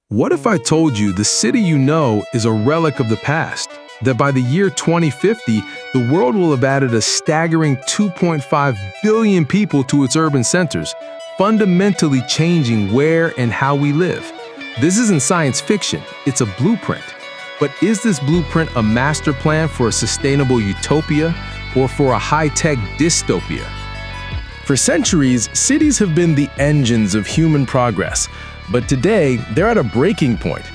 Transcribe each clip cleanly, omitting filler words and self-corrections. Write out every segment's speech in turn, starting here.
What if I told you the city you know is a relic of the past? That by the year 2050, the world will have added a staggering 2.5 billion people to its urban centers, fundamentally changing where and how we live. This isn't science fiction, it's a blueprint. But is this blueprint a master plan for a sustainable utopia or for a high-tech dystopia? For centuries, cities have been the engines of human progress. But today, they're at a breaking point,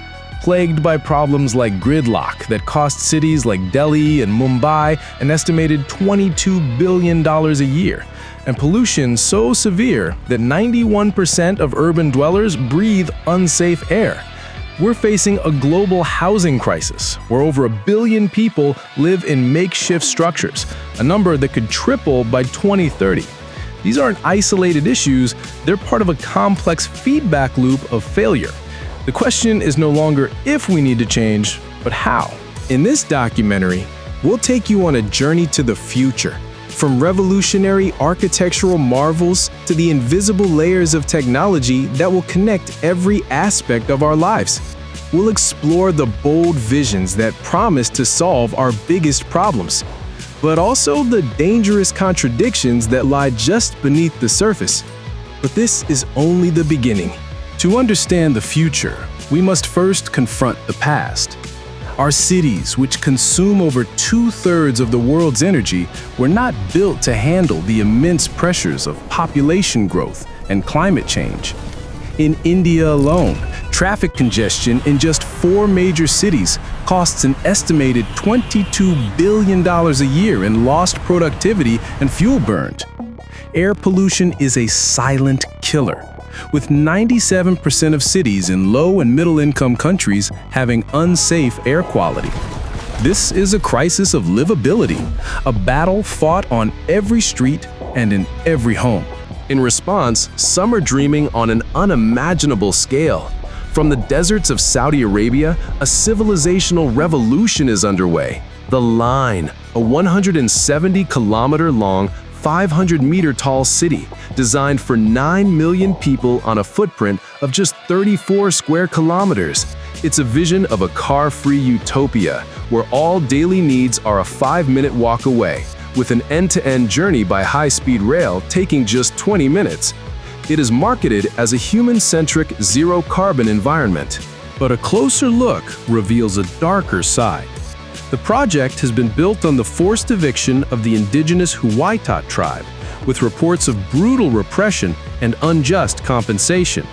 plagued by problems like gridlock that cost cities like Delhi and Mumbai an estimated $22 billion a year, and pollution so severe that 91% of urban dwellers breathe unsafe air. We're facing a global housing crisis, where over 1 billion people live in makeshift structures, a number that could triple by 2030. These aren't isolated issues, they're part of a complex feedback loop of failure. The question is no longer if we need to change, but how. In this documentary, we'll take you on a journey to the future, from revolutionary architectural marvels to the invisible layers of technology that will connect every aspect of our lives. We'll explore the bold visions that promise to solve our biggest problems, but also the dangerous contradictions that lie just beneath the surface. But this is only the beginning. To understand the future, we must first confront the past. Our cities, which consume over 2/3 of the world's energy, were not built to handle the immense pressures of population growth and climate change. In India alone, traffic congestion in just 4 major cities costs an estimated $22 billion a year in lost productivity and fuel burned. Air pollution is a silent killer, with 97% of cities in low and middle-income countries having unsafe air quality. This is a crisis of livability, a battle fought on every street and in every home. In response, some are dreaming on an unimaginable scale. From the deserts of Saudi Arabia, a civilizational revolution is underway. The Line, a 170-kilometer-long, 500-meter-tall city designed for 9 million people on a footprint of just 34 square kilometers. It's a vision of a car-free utopia where all daily needs are a 5-minute walk away, with an end-to-end journey by high-speed rail taking just 20 minutes. It is marketed as a human-centric, zero-carbon environment. But a closer look reveals a darker side. The project has been built on the forced eviction of the indigenous Huaytat tribe, with reports of brutal repression and unjust compensation.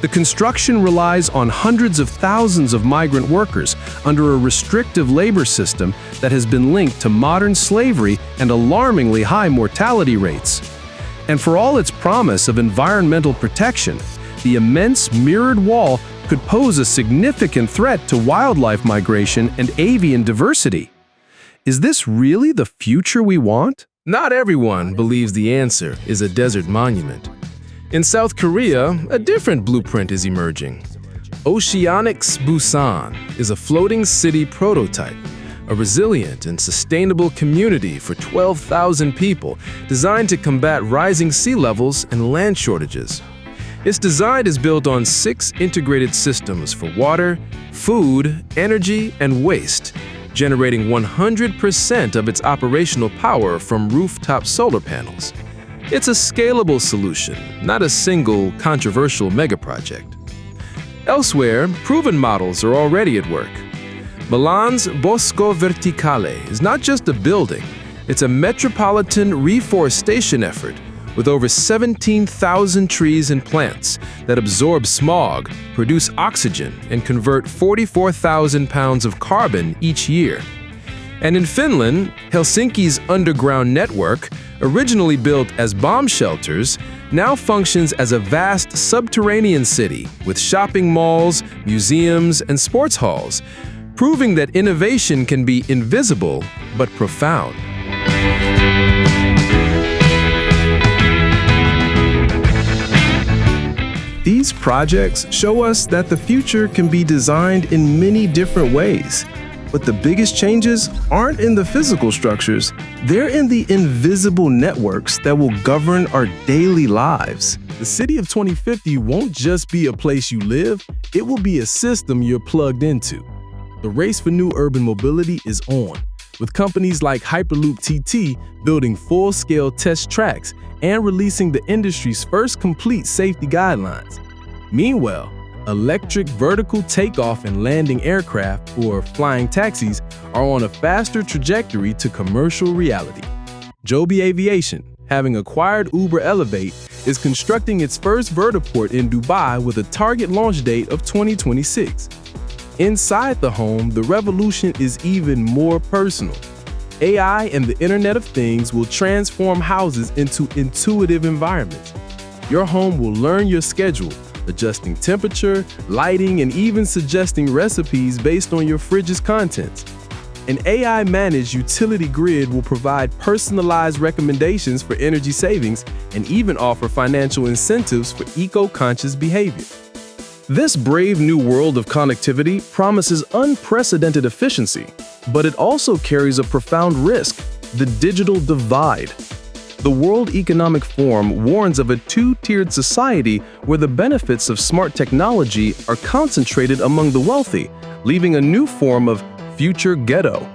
The construction relies on hundreds of thousands of migrant workers under a restrictive labor system that has been linked to modern slavery and alarmingly high mortality rates. And for all its promise of environmental protection, the immense mirrored wall could pose a significant threat to wildlife migration and avian diversity. Is this really the future we want? Not everyone believes the answer is a desert monument. In South Korea, a different blueprint is emerging. Oceanics Busan is a floating city prototype, a resilient and sustainable community for 12,000 people designed to combat rising sea levels and land shortages. Its design is built on 6 integrated systems for water, food, energy, and waste, generating 100% of its operational power from rooftop solar panels. It's a scalable solution, not a single, controversial megaproject. Elsewhere, proven models are already at work. Milan's Bosco Verticale is not just a building, it's a metropolitan reforestation effort with over 17,000 trees and plants that absorb smog, produce oxygen, and convert 44,000 pounds of carbon each year. And in Finland, Helsinki's underground network, originally built as bomb shelters, now functions as a vast subterranean city with shopping malls, museums, and sports halls, proving that innovation can be invisible but profound. These projects show us that the future can be designed in many different ways. But the biggest changes aren't in the physical structures, they're in the invisible networks that will govern our daily lives. The city of 2050 won't just be a place you live, it will be a system you're plugged into. The race for new urban mobility is on, with companies like Hyperloop TT building full-scale test tracks and releasing the industry's first complete safety guidelines. Meanwhile, electric vertical takeoff and landing aircraft, or flying taxis, are on a faster trajectory to commercial reality. Joby Aviation, having acquired Uber Elevate, is constructing its first vertiport in Dubai with a target launch date of 2026. Inside the home, the revolution is even more personal. AI and the Internet of Things will transform houses into intuitive environments. Your home will learn your schedule, adjusting temperature, lighting, and even suggesting recipes based on your fridge's contents. An AI-managed utility grid will provide personalized recommendations for energy savings and even offer financial incentives for eco-conscious behavior. This brave new world of connectivity promises unprecedented efficiency, but it also carries a profound risk: the digital divide. The World Economic Forum warns of a two-tiered society where the benefits of smart technology are concentrated among the wealthy, leaving a new form of future ghetto.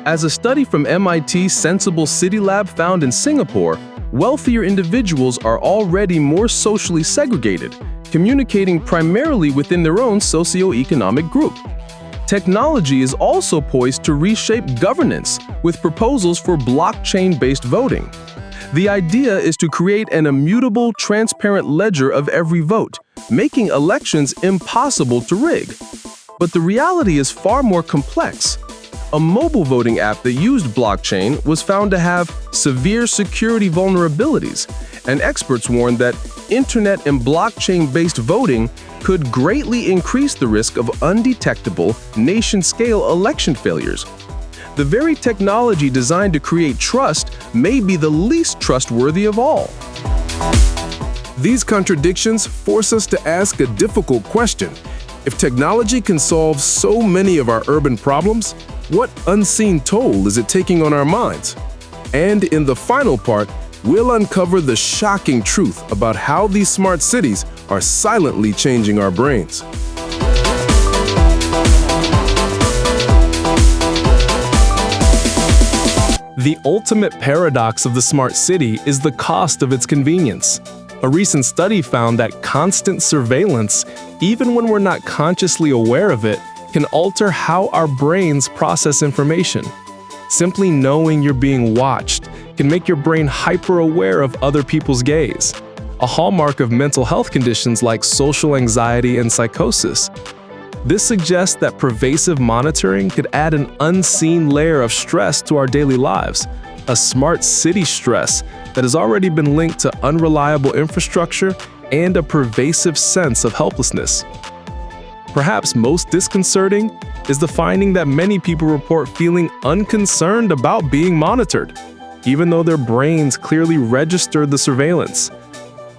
As a study from MIT's Sensible City Lab found in Singapore, wealthier individuals are already more socially segregated, communicating primarily within their own socioeconomic group. Technology is also poised to reshape governance with proposals for blockchain-based voting. The idea is to create an immutable, transparent ledger of every vote, making elections impossible to rig. But the reality is far more complex. A mobile voting app that used blockchain was found to have severe security vulnerabilities, and experts warned that internet and blockchain-based voting could greatly increase the risk of undetectable, nation-scale election failures. The very technology designed to create trust may be the least trustworthy of all. These contradictions force us to ask a difficult question. If technology can solve so many of our urban problems, what unseen toll is it taking on our minds? And in the final part, we'll uncover the shocking truth about how these smart cities are silently changing our brains. The ultimate paradox of the smart city is the cost of its convenience. A recent study found that constant surveillance, even when we're not consciously aware of it, can alter how our brains process information. Simply knowing you're being watched can make your brain hyper-aware of other people's gaze, a hallmark of mental health conditions like social anxiety and psychosis. This suggests that pervasive monitoring could add an unseen layer of stress to our daily lives, a smart city stress that has already been linked to unreliable infrastructure and a pervasive sense of helplessness. Perhaps most disconcerting is the finding that many people report feeling unconcerned about being monitored, even though their brains clearly registered the surveillance.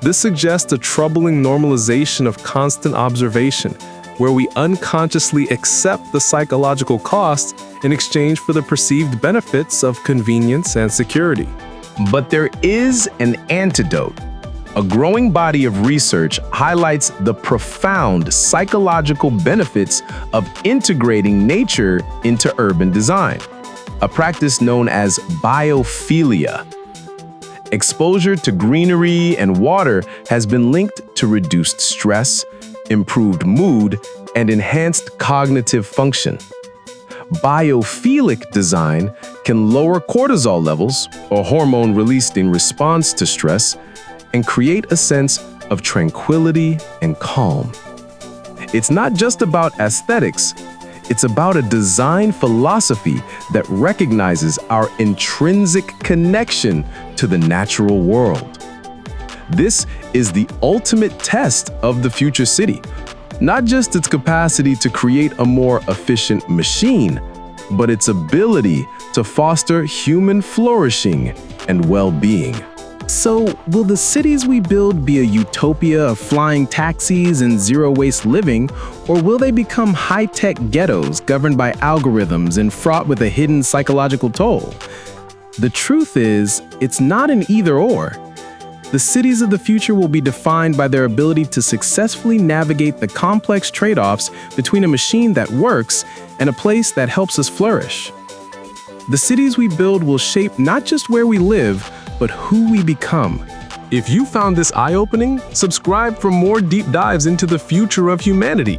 This suggests a troubling normalization of constant observation, where we unconsciously accept the psychological costs in exchange for the perceived benefits of convenience and security. But there is an antidote. A growing body of research highlights the profound psychological benefits of integrating nature into urban design, a practice known as biophilia. Exposure to greenery and water has been linked to reduced stress, improved mood, and enhanced cognitive function. Biophilic design can lower cortisol levels, a hormone released in response to stress, and create a sense of tranquility and calm. It's not just about aesthetics, it's about a design philosophy that recognizes our intrinsic connection to the natural world. This is the ultimate test of the future city, not just its capacity to create a more efficient machine, but its ability to foster human flourishing and well-being. So, will the cities we build be a utopia of flying taxis and zero-waste living, or will they become high-tech ghettos governed by algorithms and fraught with a hidden psychological toll? The truth is, it's not an either-or. The cities of the future will be defined by their ability to successfully navigate the complex trade-offs between a machine that works and a place that helps us flourish. The cities we build will shape not just where we live, but who we become. If you found this eye-opening, subscribe for more deep dives into the future of humanity.